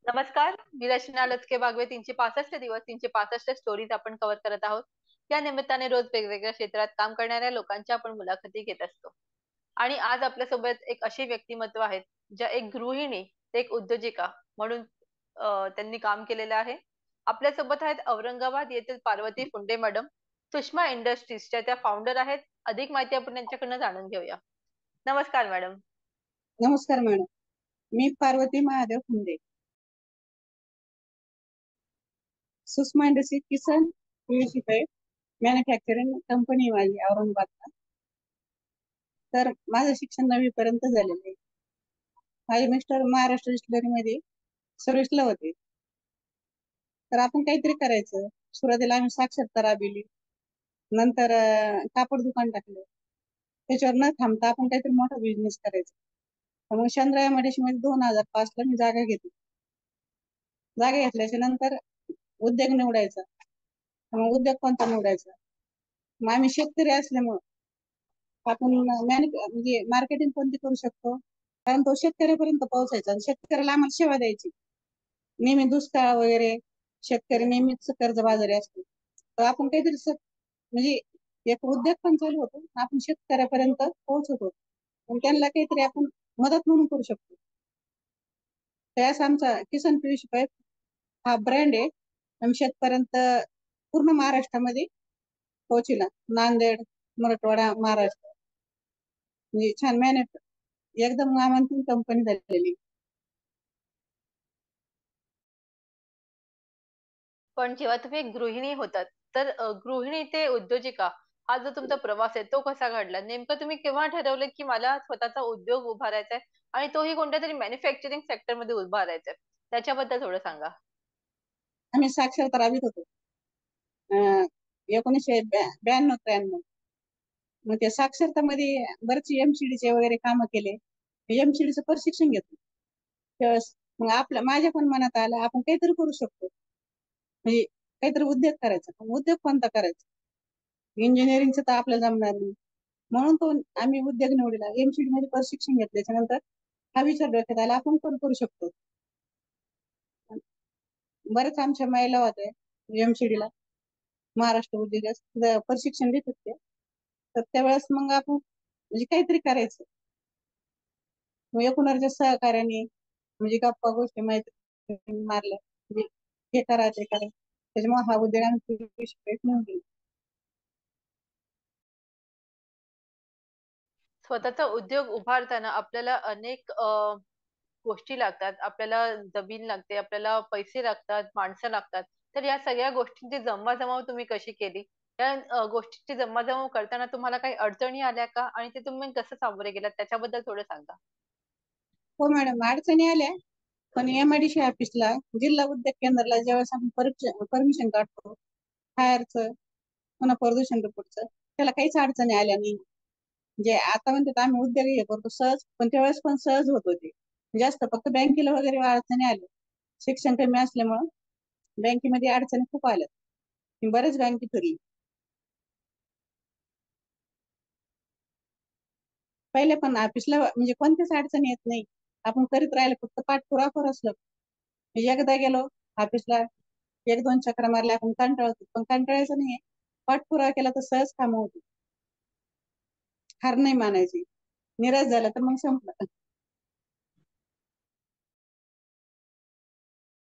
नमस्कार, मी रचना लचके बागवे. 365 दिवस 365 स्टोरीज आपण कव्हर करत आहोत. या निमित्ताने रोज वेगवेगळ्या क्षेत्रात काम करणाऱ्या लोकांच्या आपण मुलाखती घेत असतो. आणि आज आपल्यासोबत एक अशी व्यक्तिमत्व आहेत, ज्या एक गृहिणी, ते एक उद्योजिका म्हणून त्यांनी काम केलेलं आहे. आपल्यासोबत आहेत औरंगाबाद येथील पार्वती फुंडे मॅडम. सुषमा इंडस्ट्रीजच्या त्या फाउंडर आहेत. अधिक माहिती आपण त्यांच्याकडनं जाणून घेऊया. नमस्कार मॅडम. नमस्कार मॅडम. मी Parvati Mahadev Phunde. Sushma industry Kisan PVC pipe manufacturing company माझी औरंगाबादला. तर माझं शिक्षण 9वी पर्यंत झालेलं आहे. माझे मिस्टर महाराष्ट्र डिस्टिलरी मध्ये सर्व्हिसला होते. तर आपण काहीतरी करायचं. सुरुवातीला आम्ही साक्षरता राबविली. नंतर कापड दुकान टाकलं. त्याच्यावर न थांबता आपण काहीतरी मोठा बिझनेस करायचा. तर मग चंद्रया मध्ये 2005 ला मी जागा घेतली. जागा घेतल्याच्या नंतर उद्योग निवडायचा. मग उद्योग कोणता निवडायचा? मग आम्ही शेतकरी असल्यामुळं आपण म्हणजे मार्केटिंग कोणती करू शकतो, कारण तो शेतकऱ्यापर्यंत पोहोचायचा आणि शेतकऱ्याला आम्हाला सेवा द्यायची. नेहमी दुष्काळ वगैरे शेतकरी नेहमीच कर्जबाजारी असतो. तर आपण काहीतरी म्हणजे एक उद्योग पण चालू होतो, आपण शेतकऱ्यापर्यंत पोहोचवतो आणि त्यांना काहीतरी आपण मदत म्हणून करू शकतो. त्यास आमचा किसन पीयूष पाईप हा ब्रँड आहे. आम्ही शेतपर्यंत पूर्ण महाराष्ट्रामध्ये पोहोचला. नांदेड, मराठवाडा, महाराष्ट्र म्हणजे छान एकदम नामांकित कंपनी झालेली. पण जेव्हा तुम्ही एक गृहिणी होतात, तर गृहिणी ते उद्योजिका हा जो तुमचा प्रवास आहे तो कसा घडला? नेमकं तुम्ही केव्हा ठरवलं की मला स्वतःचा उद्योग उभारायचा आहे आणि तोही कोणत्या तरी मॅन्युफॅक्चरिंग सेक्टर मध्ये उभारायचा आहे? त्याच्याबद्दल थोडं सांगा. आम्ही साक्षरता राबवित होतो 1992-93. मग त्या साक्षरतामध्ये बरेच एमसीडीचे वगैरे काम केले. एमसीडीचं प्रशिक्षण घेतलं त्यावेळेस. मग माझ्या पण मनात आलं आपण काहीतरी करू शकतो, म्हणजे काहीतरी उद्योग करायचा. पण उद्योग कोणता करायचा? इंजिनिअरिंगचं तर आपल्याला जमणार नाही. म्हणून तो आम्ही उद्योग निवडला. एमसीडी मध्ये प्रशिक्षण घेतल्याच्या नंतर हा विचार डोक्यात आला आपण पण करू शकतो. बरेच आमच्या महिला होत्या एमसीडी ला, महाराष्ट्र उद्योग प्रशिक्षण देत होते. तर त्यावेळेस मग आपण म्हणजे काहीतरी करायचं. मग एकूणच्या सहकार्याने म्हणजे गप्पा गोष्टी माहिती मारल्या, म्हणजे हे करा ते करा. त्याच्यामुळे हा उद्योग आम्ही स्वतःचा उद्योग उभारताना आपल्याला अनेक गोष्टी लागतात. आपल्याला जमीन लागते, आपल्याला पैसे लागतात, माणसं लागतात. तर या सगळ्या गोष्टींची जमवाजमव तुम्ही कशी केली? या गोष्टींची जमवाजमव करताना तुम्हाला काही अडचणी आल्या का? आणि ते तुम्ही कसं सामोरे गेलात त्याच्याबद्दल थोडं सांगा. हो मॅडम, अडचणी आल्या. पण एमआयडीसी ऑफिसला, जिल्हा उद्योग केंद्राला ज्यावेळेस आपण परमिशन काढतो फायरचं, पुन्हा प्रदूषण रिपोर्टचं, त्याला काहीच अडचणी आल्या नाही. म्हणजे आता म्हणतात आम्ही उद्योग हे करतो सहज, पण त्यावेळेस पण सहज होत होते. जास्त फक्त बँकेला वगैरे अडचणी आल्या. शिक्षण कमी असल्यामुळं बँकेमध्ये अडचणी खूप आल्या. मी बरेच बँकेत फिरली. पहिले पण ऑफिसला म्हणजे कोणत्याच अडचणी येत नाही. आपण करीत राहिले, फक्त पाठपुरावा करत असलं. म्हणजे एकदा गेलो ऑफिसला, 1-2 चक्रा मारल्या, आपण कंटाळतो, पण कंटाळायचं नाहीये. पाठपुरावा केला तर सहज काम होती. हार नाही मानायची. निराश झाला तर मग संपलं.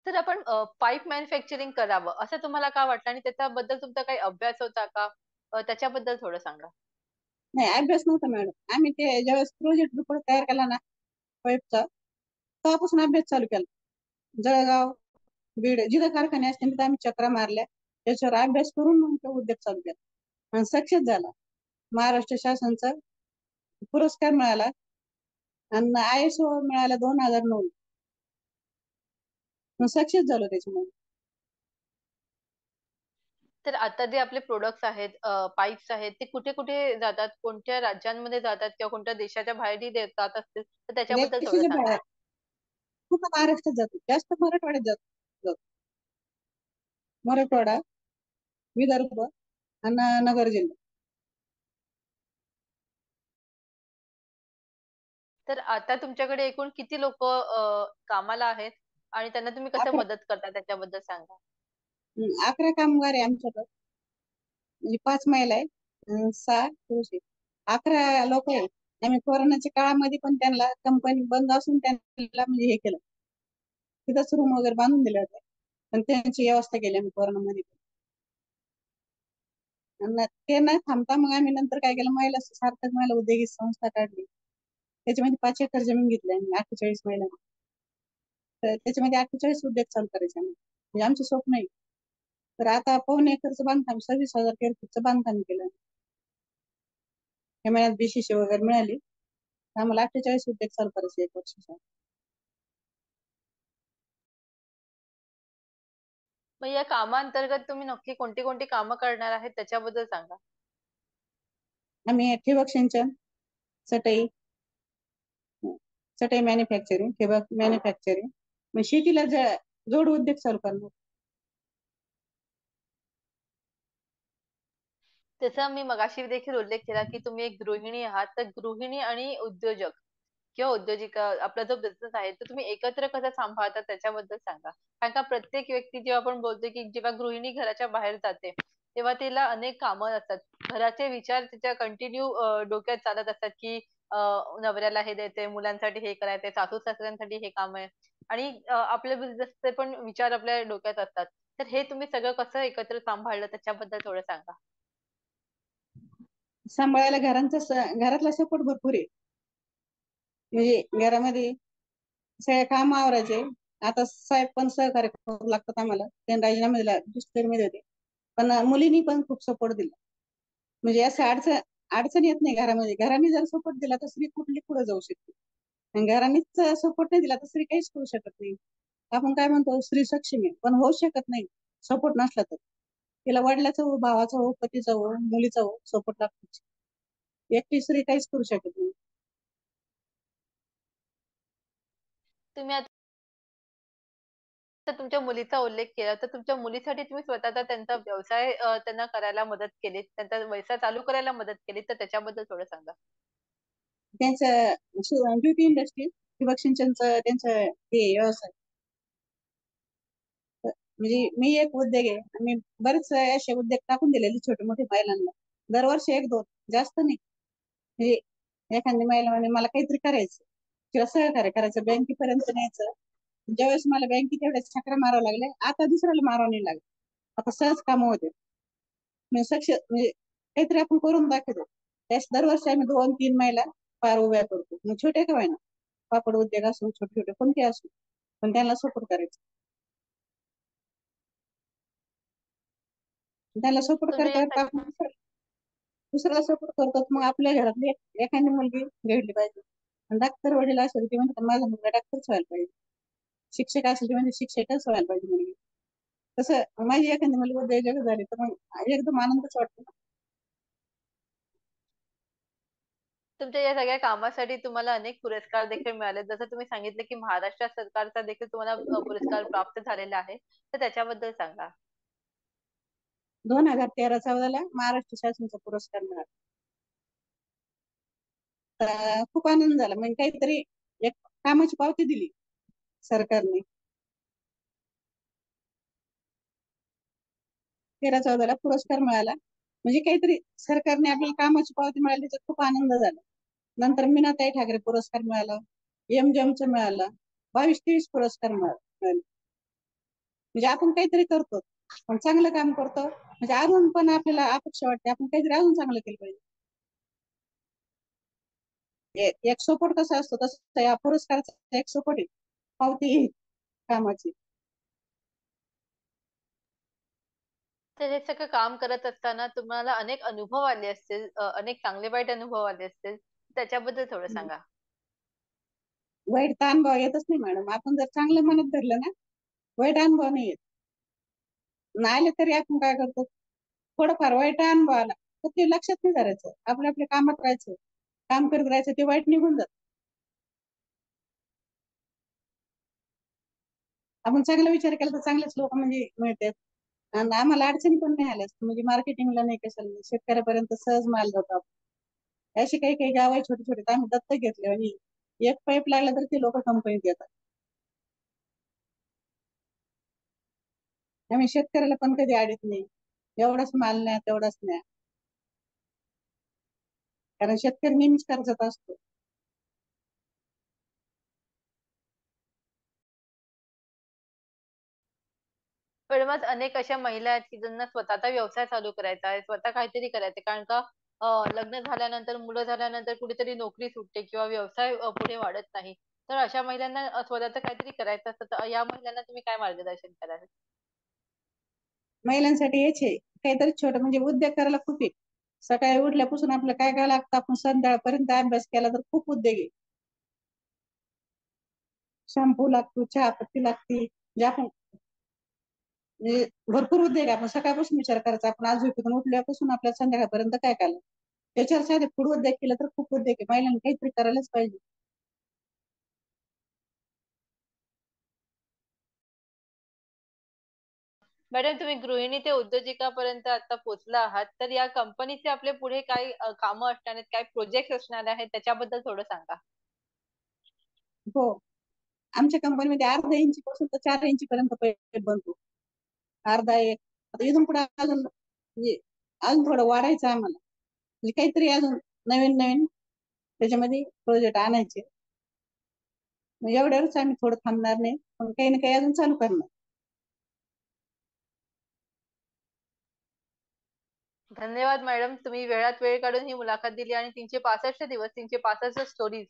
तर आपण पाईप मॅन्युफॅक्चरिंग करावं असं तुम्हाला का वाटलं आणि त्याच्याबद्दल तुमचा काही अभ्यास होता का? त्याच्याबद्दल थोडं सांगा. नाही, अभ्यास नव्हता मॅडम. आम्ही ते ज्यावेळेस प्रोजेक्ट रिपोर्ट तयार केला ना पाईपचा, तेव्हापासून अभ्यास चालू केला. जळगाव, बीड जिथं कारखाने असतील तिथं आम्ही चक्रा मारल्या. त्याच्यावर अभ्यास करून मग तो उद्योग चालू केला आणि सक्सेस झाला. महाराष्ट्र शासनाचा पुरस्कार मिळाला आणि ISO मिळाला 2009. सक्सेस झालो त्याच्यामुळे. तर आता जे आपले प्रोडक्ट्स आहेत, पाईप्स आहेत, ते कुठे कुठे जातात? कोणत्या राज्यांमध्ये जातात किंवा कोणत्या देशाच्या बाहेरही जात असतील, तर त्याच्याबद्दल थोडं देशाच्या सांगा. बाहेर पूर्ण महाराष्ट्रात जातो, जास्त मराठवाड्यात जातो. मराठवाडा, विदर्भ आणि नगर जिल्हा. तर आता तुमच्याकडे एकूण किती लोक कामाला आहेत? आणि त्यांना तुम्ही कसं 11 मदत करता त्याच्याबद्दल सांगा. 11 कामगार आहे आमच्याकडे. म्हणजे 5 महिला आहे, 6 पुरुष आहे. 11 लोक आहे. आम्ही कोरोनाच्या काळामध्ये पण त्यांना कंपनी बंद असून त्यांना म्हणजे हे केलं, तिथंच रूम वगैरे बांधून दिले होते. पण त्यांची व्यवस्था केली आम्ही कोरोनामध्ये. आणि ते न थांबता मग आम्ही नंतर काय केलं, महिला सारखंच महिला उद्योगी संस्था काढली. त्याच्यामध्ये 5 एकर जमीन घेतली आम्ही 48 महिलांना. तर त्याच्यामध्ये 48 उद्योग चालू करायचे आम्ही, म्हणजे आमचं स्वप्न आहे. तर आता पाऊण एकरचं बांधकाम 26,000 स्क्वेअर फूटचं बांधकाम केलं. या महिन्यात BCC वगैरे मिळाली. आम्हाला 48 उद्योग चालू करायचे 1 वर्षाचा. मग या कामांतर्गत तुम्ही नक्की कोणती कोणती कामं करणार आहेत त्याच्याबद्दल सांगा. आम्ही ठिबक सिंचन, चटई, चटई मॅन्युफॅक्चरिंग, ठिबक मॅन्युफॅक्चरिंग, मग शेतीला जोड उद्योग चालू करणार. त्याचा मी मगाशी देखील उल्लेख केला की तुम्ही एक गृहिणी आहात, तर गृहिणी आणि उद्योजक किंवा उद्योजिका आपला जो बिझनेस आहे तो तुम्ही एकत्र कसं सांभाळता त्याच्याबद्दल सांगा. कारण का प्रत्येक व्यक्ती जेव्हा आपण बोलतो की जेव्हा गृहिणी घराच्या बाहेर जाते तेव्हा तिला अनेक कामं असतात. घराचे विचार तिच्या कंटिन्यू डोक्यात चालत असतात की नवऱ्याला हे द्यायचंय, मुलांसाठी हे करायचंय, सासू सासऱ्यांसाठी हे काम आहे आणि आपल्या बिझनेसचे पण विचार आपल्या डोक्यात असतात. तर हे तुम्ही सगळं कसं एकत्र सांभाळलं त्याच्याबद्दल थोडं सांगा. सांभाळायला घरातला सपोर्ट भरपूर आहे. म्हणजे घरामध्ये सगळे काम आवरायचे. आता साहेब पण सहकार्य करू लागतात आम्हाला. त्यांनी राजीनामा दिला, दुसरी मध्ये होते. पण मुलींनी पण खूप सपोर्ट दिला. म्हणजे असं अडचण येत नाही घरामध्ये. घराने जर सपोर्ट दिला तर स्त्री कुठली पुढे जाऊ शकते. आणि घरानेच सपोर्ट नाही दिला तर स्त्री काहीच करू शकत नाही. आपण काय म्हणतो, स्त्री सक्षम आहे, पण होऊ शकत नाही सपोर्ट नसला तर. तिला वडिलाचा हो, भावाचा हो, पतीचा हो, मुलीचा हो, सपोर्ट लागतो. एकटी स्त्री काहीच करू शकत नाही. तुम्ही आता तुमच्या मुलीचा उल्लेख केला तर तुमच्या मुलीसाठी तुम्ही स्वतःचा त्यांचा व्यवसाय त्यांना करायला मदत केली, त्यांचा व्यवसाय चालू करायला मदत केली, तर त्याच्याबद्दल थोडं सांगा. त्यांचं ब्युटी इंडस्ट्री, ठिबक सिंचनचं त्यांचं हे व्यवसाय. म्हणजे मी एक उद्योग आहे. आम्ही बरेच असे उद्योग टाकून दिलेले छोटे मोठे महिलांना. दरवर्षी 1-2, जास्त नाही. म्हणजे एखादी महिला म्हणे मला काहीतरी करायचं, किंवा सहकार्य करायचं, बँकेपर्यंत न्यायचं. ज्यावेळेस मला बँकेत एवढ्या चक्रा मारावं लागले, आता दुसऱ्याला मारावं नाही लागलं. आता सहज कामं होते. म्हणजे काहीतरी आपण करून दाखवतो. त्यास दरवर्षी आम्ही 2-3 महिला पार उभ्या करतो. मग छोटे का होईना, पापड उद्योग असो, छोटे छोटे कोणते असो, पण त्यांना सपोर्ट करायचं. त्याला सपोर्ट तुमच्या करता या करता आपण दुसऱ्याला सपोर्ट करतो. मग आपल्या घरातली एखादी मुलगी घडली पाहिजे. डॉक्टर वडील असेल ते म्हणतात माझा मुलगा डॉक्टरच व्हायला पाहिजे. शिक्षक असेल ते म्हणजे शिक्षकच व्हायला पाहिजे मुलगी. तसं माझी एखादी मुलगी उद्योजक झाली तर मग एकदम आनंदच वाटतो. तुमच्या या सगळ्या कामासाठी तुम्हाला अनेक पुरस्कार देखील मिळाले, जसं तुम्ही सांगितलं की महाराष्ट्र सरकारचा देखील तुम्हाला पुरस्कार प्राप्त झालेला आहे, तर त्याच्याबद्दल सांगा. 2013-14 महाराष्ट्र शासनाचा पुरस्कार मिळाला. तर खूप आनंद झाला. म्हणजे काहीतरी एक कामाची पावती दिली सरकारने. 13-14 पुरस्कार मिळाला. म्हणजे काहीतरी सरकारने आपल्याला कामाची पावती मिळाली, त्याचा खूप आनंद झाला. नंतर मीनाताई ठाकरे पुरस्कार मिळाला, एमजेमचा मिळाला, 22-23 पुरस्कार मिळाले. म्हणजे आपण काहीतरी करतो, पण चांगलं काम करतो, म्हणजे अजून पण आपल्याला अपेक्षा वाटते आपण काहीतरी अजून चांगलं केलं पाहिजे. एक सपोर्ट कसा असतो तसं या पुरस्काराचा एक सपोर्ट आहे, पावती कामाची. तर हे सगळं काम करत असताना तुम्हाला अनेक अनुभव आले असतील, अनेक चांगले वाईट अनुभव आले असतील, त्याच्याबद्दल थोडं सांगा. वाईट तर अनुभव येतच नाही मॅडम. आपण जर चांगलं मनात धरलं ना, वाईट अनुभव नाही येत. नाही आले तरी आपण काय करतो, थोडंफार वाईट अनुभव आला तर ते लक्षात नाही धरायचं, आपल्या आपल्या कामात राहायचं, काम करत राहायचं, ते वाईट निघून जात. आपण चांगला विचार केला तर चांगलेच लोक म्हणजे मिळतात. आणि आम्हाला अडचणी पण नाही आल्या, म्हणजे मार्केटिंगला नाही, कशाला नाही, शेतकऱ्यापर्यंत सहज माल जातो. अशी काही काही गाव आहे छोटे छोटे, तर आम्ही दत्तक घेतले आणि एक पाईप लागला तर ते लोक कंपनीत येतात. आम्ही शेतकऱ्याला पण कधी अडत नाही, एवढाच माल नाही तेवढाच नाही, कारण शेतकरी नेहमीच कर्जात असतो. पण मग अनेक अशा महिला आहेत की ज्यांना स्वतःचा व्यवसाय चालू करायचा आहे, स्वतः काहीतरी करायचं कारण का लग्न झाल्यानंतर मुलं झाल्यानंतर कुठेतरी नोकरी सुटते किंवा व्यवसाय पुढे वाढत नाही. तर अशा महिलांना स्वतःचं काहीतरी करायचं असतं, तर या महिलांना तुम्ही काय मार्गदर्शन कराल? महिलांसाठी हेच आहे, काहीतरी छोटं म्हणजे उद्योग करायला खूप आहे. सकाळी उठल्यापासून आपलं काय काय लागतं, आपण संध्याकाळपर्यंत अभ्यास केला तर खूप उद्योग आहे. शॅम्पू लागतो, चहा पत्ती लागते, म्हणजे आपण म्हणजे भरपूर उद्योग आहे. आपण सकाळपासून विचार करायचा, आपण आज झोपेतून उठल्यापासून आपल्या संध्याकाळपर्यंत काय केलं. त्याच्यावर साधे पुढे उद्योग केला तर खूप उद्योग आहे. महिलांनी काहीतरी करायलाच पाहिजे. मॅडम, तुम्ही गृहिणी ते उद्योजिकापर्यंत आता पोहोचला आहात, तर या कंपनीचे आपले पुढे काय कामं असणार आहेत, काय प्रोजेक्ट असणार आहेत, त्याच्याबद्दल थोडं सांगा. हो, आमच्या कंपनीमध्ये अर्धा इंची पासून तर 4 इंची पर्यंत पाईप बनतो. अर्धा एक, आता इथून पुढे अजून म्हणजे अजून थोडं वाढायचं आम्हाला, म्हणजे काहीतरी अजून नवीन नवीन त्याच्यामध्ये प्रोजेक्ट आणायचे. मग एवढ्यावरच आम्ही थोडं थांबणार नाही, पण काही ना काही अजून चालू करणार. धन्यवाद मॅडम, तुम्ही वेळात वेळ काढून ही मुलाखत दिली आणि 365 दिवस 365 स्टोरीज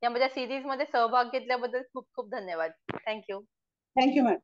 या माझ्या सिरीज मध्ये सहभाग घेतल्याबद्दल खूप खूप धन्यवाद. थँक्यू. Thank you madam.